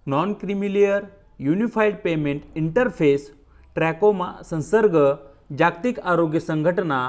Non creamy layer unified payment interface, trachoma संसर्ग, जागतिक आरोग्य संघटना,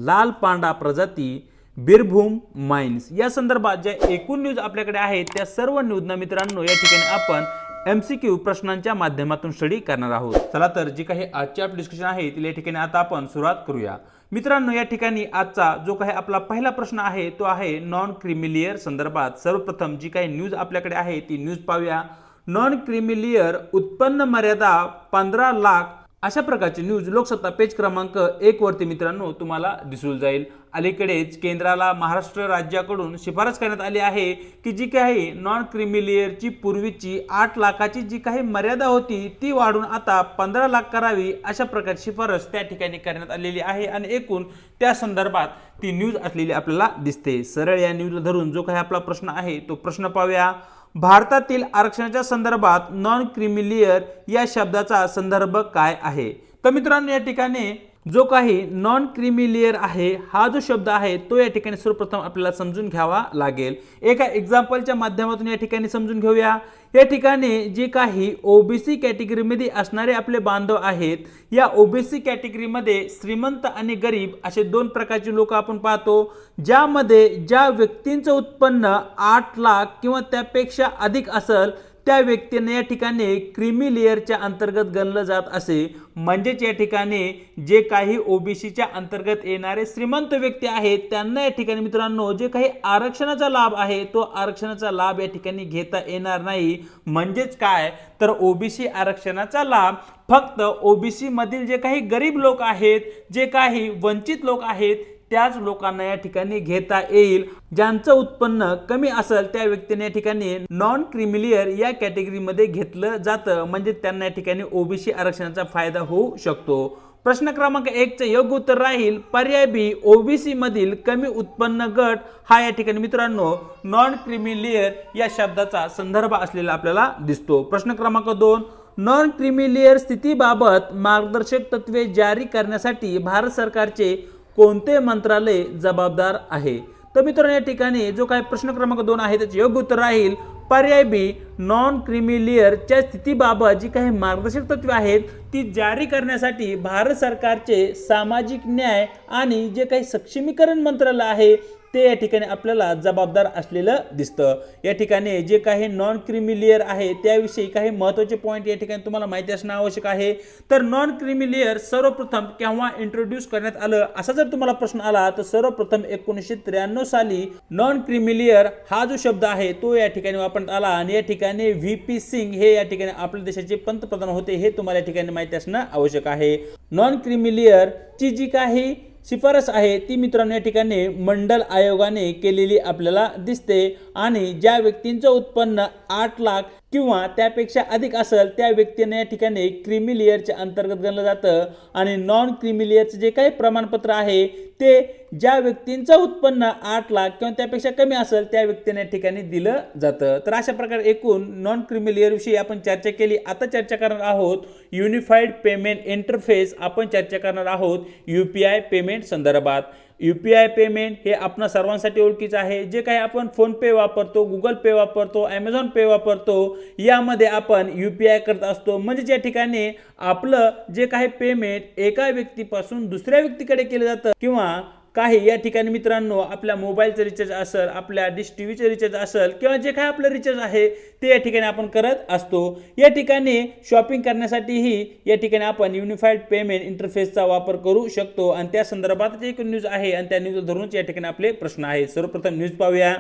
लाल पांडा प्रजाती, बीरभूम माइन्स या संदर्भात ज्या एकूण न्यूज आपल्याकडे आहेत त्या सर्व न्यूजना मित्रांनो या ठिकाणी आपण MCQ प्रश्नांच्या माध्यमातून स्टडी करणार आहोत। चला तर जी काही आजची आपली डिस्कशन आहे ती या ठिकाणी आता आपण सुरुवात करूया। मित्रांनो या ठिकाणी आजचा जो काही आपला पहिला प्रश्न आहे तो आहे नॉन क्रिमिलियर संदर्भात। सर्वप्रथम जी काही न्यूज आपल्याकडे आहे ती न्यूज पाहूया। नॉन क्रिमिलियर उत्पन्न मर्यादा 15 लाख अशा प्रकारची न्यूज लोकसत्ता पेज क्रमांक 1 वरती मित्रांनो तुम्हाला दिसून जाईल। अलीकडेच केंद्राला महाराष्ट्र राज्याकडून शिफारस करण्यात आली आहे की जी काही नॉन क्रिमिलियरची पूर्वीची 8 लाखाची जी काही मर्यादा होती ती वाढून आता 15 लाख करावी अशा प्रकारची शिफारस त्या ठिकाणी करण्यात आलेली आहे आणि एकूण त्या संदर्भात ती न्यूज असलेली आपल्याला दिसते। सरळ या न्यूजला धरून जो काही आपला प्रश्न आहे तो प्रश्न पाहूया। भारतातील आरक्षणाच्या संदर्भात नॉन क्रिमिलियर या शब्दाचा संदर्भ काय आहे? तर मित्रांनो या ठिकाणी जो काही नॉन क्रिमिलियर आहे हा जो शब्द आहे तो या ठिकाणी सर्वप्रथम आपल्याला समजून घ्यावा लागेल। एका एक्झाम्पलच्या माध्यमातून या ठिकाणी समजून घेऊया। या ठिकाणी जे काही ओबीसी कॅटेगरीमध्ये असणारे आपले बांधव आहेत या ओबीसी कॅटेगरीमध्ये श्रीमंत आणि गरीब असे दोन प्रकारचे लोक आपण पाहतो, ज्यामध्ये ज्या व्यक्तींचं उत्पन्न 8 लाख किंवा त्यापेक्षा अधिक असेल त्या व्यक्तीने या ठिकाणी क्रिमिलियरच्या अंतर्गत गणलं जात असे। म्हणजेच या ठिकाणी जे काही ओबीसीच्या अंतर्गत येणारे श्रीमंत व्यक्ती आहेत त्यांना या ठिकाणी मित्रांनो जे काही आरक्षणाचा लाभ आहे तो आरक्षणाचा लाभ या ठिकाणी घेता येणार नाही। म्हणजेच काय तर ओबीसी आरक्षणाचा लाभ फक्त ओबीसी मधील जे काही गरीब लोक आहेत, जे काही वंचित लोक आहेत त्याच लोकांना या ठिकाणी घेता येईल। ज्यांचं उत्पन्न कमी असेल त्या व्यक्तीने या ठिकाणी नॉन क्रिमिलियर या कॅटेगरीमध्ये घेतलं जातं, म्हणजे त्यांना या ठिकाणी ओबीसी आरक्षणाचा फायदा होऊ शकतो। प्रश्न क्रमांक 1 चे योग्य उत्तर राहील पर्याय बी, ओबीसी मधील कमी उत्पन्न गट हा या ठिकाणी मित्रांनो नॉन क्रिमिलियर या शब्दाचा संदर्भ असलेला आपल्याला दिसतो। प्रश्न क्रमांक 2, नॉन क्रिमिलियर स्थितीबाबत मार्गदर्शक तत्वे जारी करण्यासाठी भारत सरकारचे कोणते मंत्रालय जबाबदार आहे? तर मित्रांनो या ठिकाणी जो काही प्रश्न क्रमांक 2 आहे त्याचे योग्य उत्तर राहील पर्याय बी, नॉन क्रिमिलियरच्या स्थितीबाबत जी काही मार्गदर्शक तत्वे आहेत ती जारी करण्यासाठी भारत सरकारचे सामाजिक न्याय आणि जे काही सक्षमीकरण मंत्रालय आहे ते या ठिकाणी आपल्याला जबाबदार असलेलं दिसतं। या ठिकाणी जे काही नॉन क्रिमिलियर आहे त्याविषयी काही महत्त्वाचे पॉईंट या ठिकाणी तुम्हाला माहिती असणं आवश्यक आहे। तर नॉन क्रिमिलियर सर्वप्रथम केव्हा इंट्रोड्यूस करण्यात आलं असा जर तुम्हाला प्रश्न आला तर सर्वप्रथम 1993 साली नॉन क्रिमिलियर हा जो शब्द आहे तो या ठिकाणी वापरण्यात आला आणि या ठिकाणी VP सिंग हे या ठिकाणी आपल्या देशाचे पंतप्रधान होते हे तुम्हाला या ठिकाणी माहिती असणं आवश्यक आहे। नॉन क्रिमिलियर ची जी काही शिफारस आहे ती मित्रांनो या ठिकाणी मंडल आयोगाने केलेली आपल्याला दिसते आणि ज्या व्यक्तींचं उत्पन्न 8 लाख किंवा त्यापेक्षा अधिक असेल त्या व्यक्तीने या ठिकाणी क्रिमिलियरच्या अंतर्गत गणलं जातं आणि नॉन क्रिमिलियरचे जे काही प्रमाणपत्र आहे ते ज्या व्यक्तींचं उत्पन्न 8 लाख किंवा त्यापेक्षा कमी असेल त्या व्यक्तीने या ठिकाणी दिलं जातं। तर अशा प्रकारे एकूण नॉन क्रिमिलियर विषयी आपण चर्चा केली। आता चर्चा करणार आहोत युनिफाईड पेमेंट इंटरफेस, आपण चर्चा करणार आहोत UPI पेमेंट संदर्भात। UPI पेमेंट हे आपणा सर्वांसाठी ओळखीचं आहे। जे काही आपण फोन पे वापरतो, गुगल पे वापरतो, Amazon पे वापरतो यामध्ये आपण UPI करत असतो। म्हणजे या ठिकाणी आपलं जे काही पेमेंट एका व्यक्तीपासून दुसऱ्या व्यक्तीकडे केलं जातं किंवा काही या ठिकाणी मित्रांनो आपल्या मोबाईलचं रिचार्ज असेल, आपल्या डिश टीव्हीचं रिचार्ज असेल किंवा जे काही आपलं रिचार्ज आहे ते या ठिकाणी आपण करत असतो। या ठिकाणी शॉपिंग करण्यासाठीही या ठिकाणी आपण युनिफाईड पेमेंट इंटरफेसचा वापर करू शकतो आणि त्या संदर्भात एक न्यूज आहे आणि त्या न्यूज धरूनच या ठिकाणी आपले प्रश्न आहेत। सर्वप्रथम न्यूज पाहूया।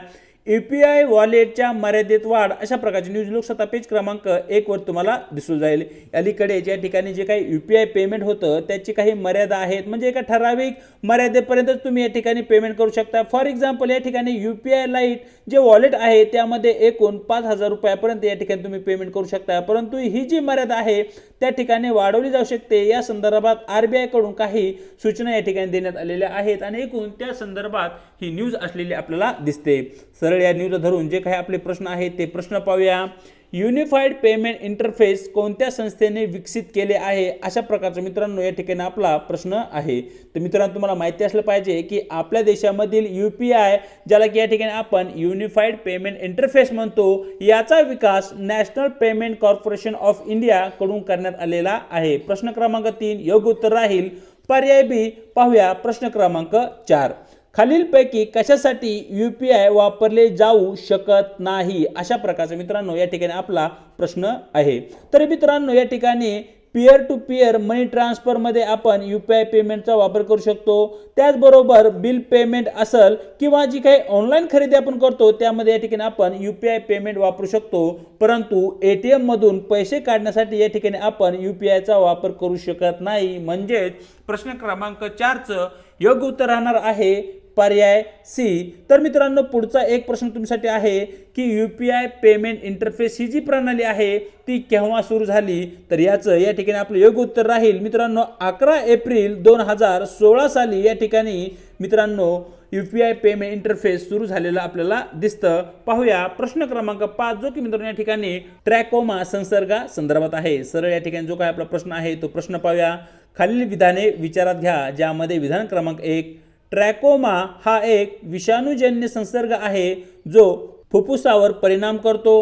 UPI वॉलेटच्या मर्यादेत वाढ अशा प्रकारची न्यूज लोकसत्ता पेज क्रमांक 1 वर तुम्हाला दिसून जाईल। अलीकडे ज्या ठिकाणी जे काही UPI पेमेंट होतं त्याची काही मर्यादा आहेत, म्हणजे एका ठराविक मर्यादेपर्यंत तुम्ही या ठिकाणी पेमेंट करू शकता। फॉर एक्झाम्पल या ठिकाणी UPI लाईट जे वॉलेट आहे त्यामध्ये एकूण 5000 रुपयापर्यंत या ठिकाणी तुम्ही पेमेंट करू शकता, परंतु ही जी मर्यादा आहे त्या ठिकाणी वाढवली जाऊ शकते। या संदर्भात RBI कडून काही सूचना या ठिकाणी देण्यात आलेल्या आहेत आणि एकूण त्या संदर्भात ही न्यूज असलेली आपल्याला दिसते। सरळ या न्यूज धरून जे काही आपले प्रश्न आहेत ते प्रश्न पाहूया। युनिफाईड पेमेंट इंटरफेस कोणत्या संस्थेने विकसित केले आहे, अशा प्रकारचा मित्रांनो या ठिकाणी आपला प्रश्न आहे. तर मित्रांनो तुम्हाला माहिती असलं पाहिजे की आपल्या देशामधील UPI ज्याला की या ठिकाणी आपण युनिफाईड पेमेंट इंटरफेस म्हणतो, याचा विकास national payment corporation of India कडून करण्यात आलेला आहे. प्रश्न क्रमांक 3 योग्य उत्तर राहील पर्याय बी. पाहूया प्रश्न क्रमांक 4. खालीलपैकी कशासाठी UPI वापरले जाऊ शकत नाही, अशा प्रकारचा मित्रांनो या ठिकाणी आपला प्रश्न आहे. तर मित्रांनो या ठिकाणी पीअर टू पीअर मनी ट्रान्सफरमध्ये आपण UPI पेमेंटचा वापर करू शकतो. त्याचबरोबर बिल पेमेंट असेल किंवा जी काही ऑनलाईन खरेदी आपण करतो त्यामध्ये या ठिकाणी आपण UPI पेमेंट वापरू शकतो. परंतु ATM मधून पैसे काढण्यासाठी या ठिकाणी आपण UPIचा वापर करू शकत नाही. म्हणजेच प्रश्न क्रमांक 4चं योग्य उत्तर राहणार आहे पर्याय सी. तर मित्रांनो पुढचा एक प्रश्न तुमच्यासाठी आहे की UPI पेमेंट इंटरफेस ही जी प्रणाली आहे ती केव्हा सुरू झाली, तर याचं या ठिकाणी आपलं योग्य उत्तर राहील मित्रांनो 11 एप्रिल 2016 साली या ठिकाणी मित्रांनो UPI पेमेंट इंटरफेस सुरू झालेला आपल्याला दिसतं. पाहूया प्रश्न क्रमांक 5 जो की मित्रांनो या ठिकाणी ट्रॅकोमा संसर्गा संदर्भात आहे. सरळ या ठिकाणी जो काय आपला प्रश्न आहे तो प्रश्न पाहूया. खालील विधाने विचारात घ्या, ज्यामध्ये विधान क्रमांक 1 ट्रॅकोमा हा एक विषाणूजन्य संसर्ग आहे जो फुफ्फुसावर परिणाम करतो.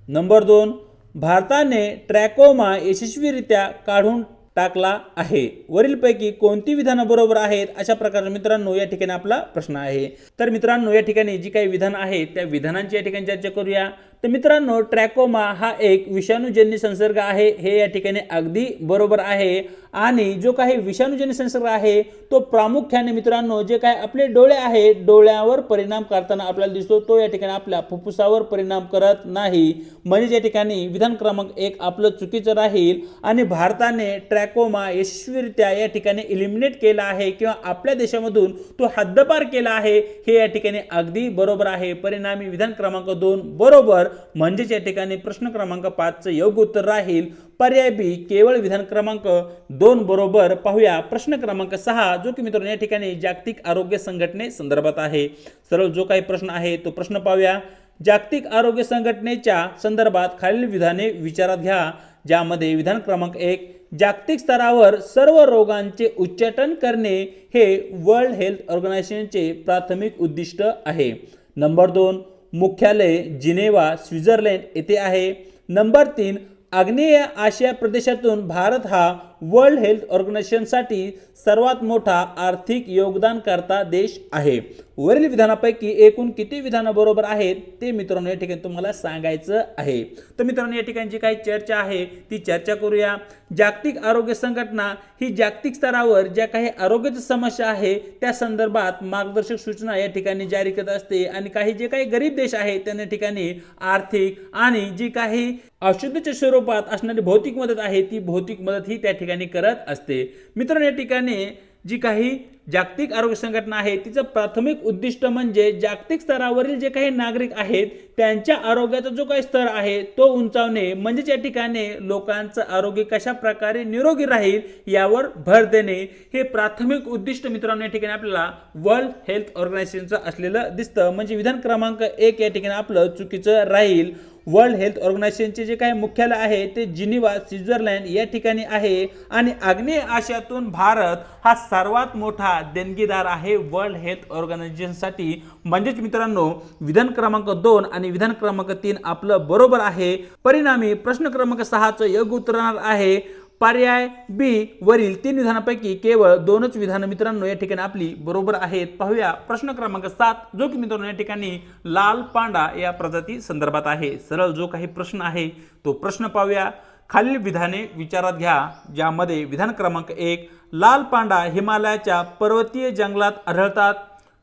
नंबर 2 भारताने ट्रॅकोमा यशस्वीरित्या काढून टाकला आहे. वरीलपैकी कोणती विधानं बरोबर आहेत, अशा प्रकारे मित्रांनो या ठिकाणी आपला प्रश्न आहे. तर मित्रांनो या ठिकाणी जी काही विधान आहेत त्या विधानांची या ठिकाणी चर्चा करूया. तर मित्रांनो ट्रॅकोमा हा एक विषाणूजन्य संसर्ग आहे, हे या ठिकाणी अगदी बरोबर आहे. आणि जो काही विषाणूजन्य संसर्ग आहे तो प्रामुख्याने मित्रांनो जे काही आपले डोळे आहेत डोळ्यावर परिणाम करताना आपल्याला दिसतो, तो या ठिकाणी आपल्या फुफ्फुसावर परिणाम करत नाही. म्हणजे या ठिकाणी विधान क्रमांक 1 आपलं चुकीचं राहील. आणि भारताने ट्रॅकोमा यशस्वीरित्या या ठिकाणी इलिमिनेट केला आहे किंवा आपल्या देशामधून तो हद्दपार केला आहे, हे या ठिकाणी अगदी बरोबर आहे. परिणामी विधान क्रमांक 2 बरोबर. म्हणजेच या ठिकाणी प्रश्न क्रमांक 5चं योग्य उत्तर राहील पर्याय बी. केवळ विधान क्रमांक 2 बरोबर. पाहूया प्रश्न क्रमांक 6 जो की मित्रांनो या ठिकाणी जागतिक आरोग्य संघटने संदर्भात आहे. सरळ जो काही प्रश्न आहे तो प्रश्न पाहूया. जागतिक आरोग्य संघटनेच्या संदर्भात खालील विधाने विचारात घ्या, ज्यामध्ये विधान क्रमांक 1 जागतिक स्तरावर सर्व रोगांचे उच्चाटन करणे हे वर्ल्ड हेल्थ ऑर्गनायझेशनचे प्राथमिक उद्दिष्ट आहे. नंबर 2 मुख्यालय जिनेवा स्वित्झर्लंड येथे आहे. नंबर 3 आग्नेय आशिया प्रदेशातून भारत हा वर्ल्ड हेल्थ ऑर्गनायझेशनसाठी सर्वात मोठा आर्थिक योगदानकर्ता देश आहे. वरील विधानापैकी एकूण किती विधानं बरोबर आहेत ते मित्रांनो या ठिकाणी तुम्हाला सांगायचं आहे. तर मित्रांनो या ठिकाणी जी काही चर्चा आहे ती चर्चा करूया. जागतिक आरोग्य संघटना ही जागतिक स्तरावर ज्या काही आरोग्याच्या समस्या आहे त्या संदर्भात मार्गदर्शक सूचना या ठिकाणी जारी करत असते. आणि काही जे काही गरीब देश आहेत त्यांना ठिकाणी आर्थिक आणि जी काही औषधाच्या स्वरूपात असणारी भौतिक मदत आहे ती भौतिक मदत ही त्या ठिकाणी करत असते. मित्रांनो या ठिकाणी जी काही जागतिक आरोग्य संघटना आहे तिचं प्राथमिक उद्दिष्ट म्हणजे जागतिक स्तरावरील जे काही नागरिक आहेत त्यांच्या आरोग्याचा जो काही स्तर आहे तो उंचावणे. म्हणजे या ठिकाणी लोकांचं आरोग्य कशा प्रकारे निरोगी राहील यावर भर देणे हे प्राथमिक उद्दिष्ट मित्रांनो या ठिकाणी आपल्याला वर्ल्ड हेल्थ ऑर्गनायझेशनचं असलेलं दिसतं. म्हणजे विधान क्रमांक 1 या ठिकाणी आपलं चुकीचं राहील. वर्ल्ड हेल्थ ऑर्गनायझेशनचे जे काही मुख्यालय आहे ते जिनिव्हा स्वित्झर्लंड या ठिकाणी आहे. आणि आग्नेय आशियातून भारत हा सर्वात मोठा देणगीदार आहे वर्ल्ड हेल्थ ऑर्गनायझेशनसाठी. म्हणजेच मित्रांनो विधान क्रमांक 2 आणि विधान क्रमांक 3 आपलं बरोबर आहे. परिणामी प्रश्न क्रमांक 6चं योग्य उत्तर राहणार आहे पर्याय बी. वरील 3 विधानांपैकी केवळ 2च विधानं मित्रांनो या ठिकाणी आपली बरोबर आहेत. पाहूया प्रश्न क्रमांक 7 जो की मित्रांनो या ठिकाणी लाल पांडा या प्रजाती संदर्भात आहे. सरळ जो काही प्रश्न आहे तो प्रश्न पाहूया. खालील विधाने विचारात घ्या, ज्यामध्ये विधान क्रमांक 1 लाल पांडा हिमालयाच्या पर्वतीय जंगलात आढळतात.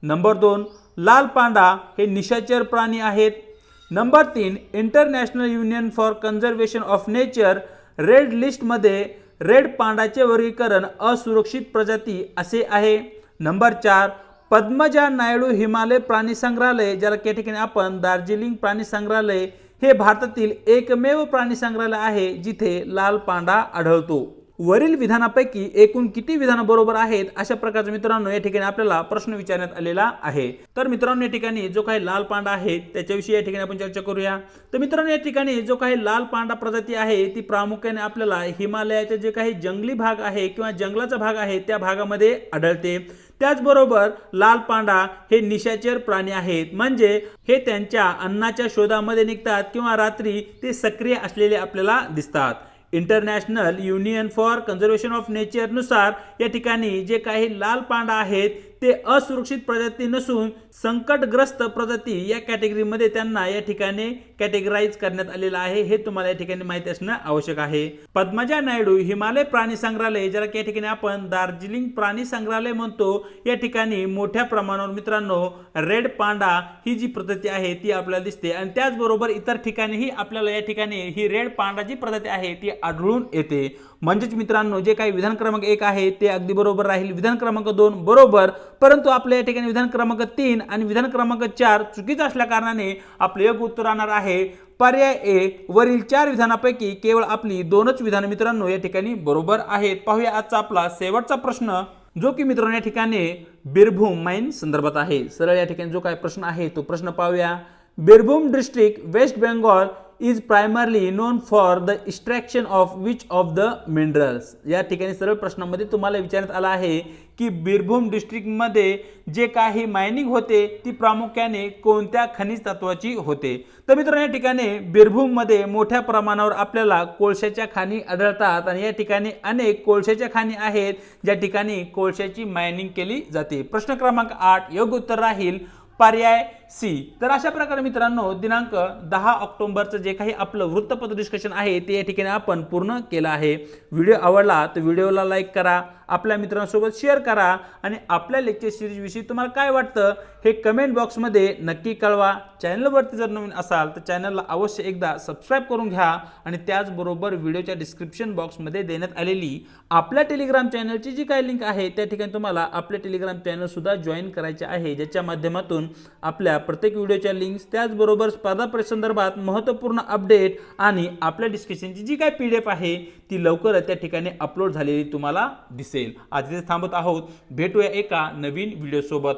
नंबर 2 लाल पांडा हे निशाचर प्राणी आहेत. Number 3 international union for conservation of nature red लिस्टमध्ये रेड पांडाचे वर्गीकरण असुरक्षित प्रजाती असे आहे. नंबर 4 पद्मजा नायडू हिमालय प्राणी संग्रहालय, ज्याला त्या ठिकाणी आपण दार्जिलिंग प्राणी संग्रहालय, हे भारतातील एकमेव प्राणी संग्रहालय आहे जिथे लाल पांडा आढळतो. वरील विधानापैकी एकूण किती विधान बरोबर आहेत अशा प्रकारचे मित्रांनो या ठिकाणी आपल्याला प्रश्न विचारण्यात आलेला आहे। तर मित्रांनो या ठिकाणी जो काही लाल पांडा आहे त्याच्याविषयी या ठिकाणी आपण चर्चा करूया। तर मित्रांनो या ठिकाणी जो काही लाल पांडा प्रजाती आहे ती प्रामुख्याने आपल्याला हिमालयाचे जे काही जंगली भाग आहे किंवा जंगलाचा भाग आहे त्या भागामध्ये आढळते। त्याचबरोबर लाल पांडा हे निशाचर प्राणी आहेत, म्हणजे हे त्यांच्या अन्नाच्या शोधामध्ये निघतात किंवा रात्री ते सक्रिय असलेले आपल्याला दिसतात। International union for conservation of nature नुसार या ठिकाणी जे काही लाल पांडा आहेत ते असुरक्षित प्रजाती नसून संकटग्रस्त प्रजाती या कॅटेगरीमध्ये त्यांना या ठिकाणी कॅटेगराइज करण्यात आलेलं आहे, हे तुम्हाला या ठिकाणी माहिती असणं आवश्यक आहे। पद्मजा नायडू हिमालय प्राणी संग्रहालय, ज्याला या ठिकाणी आपण दार्जिलिंग प्राणी संग्रहालय म्हणतो, या ठिकाणी मोठ्या प्रमाणावर मित्रांनो रेड पांडा ही जी प्रजाती आहे ती आपल्याला दिसते आणि त्याचबरोबर इतर ठिकाणीही आपल्याला या ठिकाणी ही रेड पांडा जी प्रजाती आहे ती आढळून येते। म्हणजेच मित्रांनो जे काही विधान क्रमांक 1 आहे ते अगदी बरोबर राहील, विधान क्रमांक 2 बरोबर, परंतु आपल्या या ठिकाणी विधान क्रमांक 3 आणि विधान क्रमांक 4 चुकीचं असल्या कारणाने आपले योग्य उत्तर राहणार आहे पर्याय ए। वरील 4 विधानापैकी केवळ आपली 2च विधान मित्रांनो या ठिकाणी बरोबर आहेत। पाहूया आजचा आपला शेवटचा प्रश्न, जो की मित्रांनो या ठिकाणी बीरभूम माइन संदर्भात आहे। सरळ या ठिकाणी जो काय प्रश्न आहे तो प्रश्न पाहूया। Birbhum district West Bengal is primarily known for the extraction of which of the minerals। या ठिकाणी सरळ प्रश्नामध्ये तुम्हाला विचारण्यात आला आहे की बीरभूम डिस्ट्रिक्ट मध्ये जे काही मायनिंग होते ती प्रामुख्याने कोणत्या खनिज तत्वाची होते। तर मित्रांनो या ठिकाणी बीरभूम मध्ये मोठ्या प्रमाणावर आपल्याला कोळशाच्या खाणी आढळतात आणि या ठिकाणी अनेक कोळशाच्या खाणी आहेत ज्या ठिकाणी कोळशाची मायनिंग केली जाते। प्रश्न क्रमांक 8 योग्य उत्तर राहील पर्याय सी। तर अशा प्रकारे मित्रांनो दिनांक 10 ऑक्टोबरचं जे काही आपलं वृत्तपत्र डिस्कशन आहे ते या ठिकाणी आपण पूर्ण केलं आहे। व्हिडिओ आवडला तर व्हिडिओला लाईक करा, आपल्या मित्रांसोबत शेअर करा आणि आपल्या लेक्चर सिरीज विषयी तुम्हाला काय वाटतं हे कमेंट बॉक्समध्ये नक्की कळवा। चॅनलवरती जर नवीन असाल तर चॅनलला अवश्य एकदा सबस्क्राईब करून घ्या आणि त्याचबरोबर व्हिडिओच्या डिस्क्रिप्शन बॉक्समध्ये देण्यात आलेली आपल्या टेलिग्राम चॅनलची जी काही लिंक आहे त्या ठिकाणी तुम्हाला आपल्या टेलिग्राम चॅनल सुद्धा जॉईन करायचे आहे, ज्याच्या माध्यमातून आपल्या प्रत्येक व्हिडिओच्या लिंक्स त्याचबरोबर स्पर्धा परीक्षा संदर्भात महत्त्वपूर्ण अपडेट आणि आपल्या डिस्कशनची जी काही PDF आहे ती लवकरच त्या ठिकाणी अपलोड झालेली तुम्हाला दिसेल। आज इथे थांबत आहोत, भेटूया एका नवीन व्हिडिओ सोबत।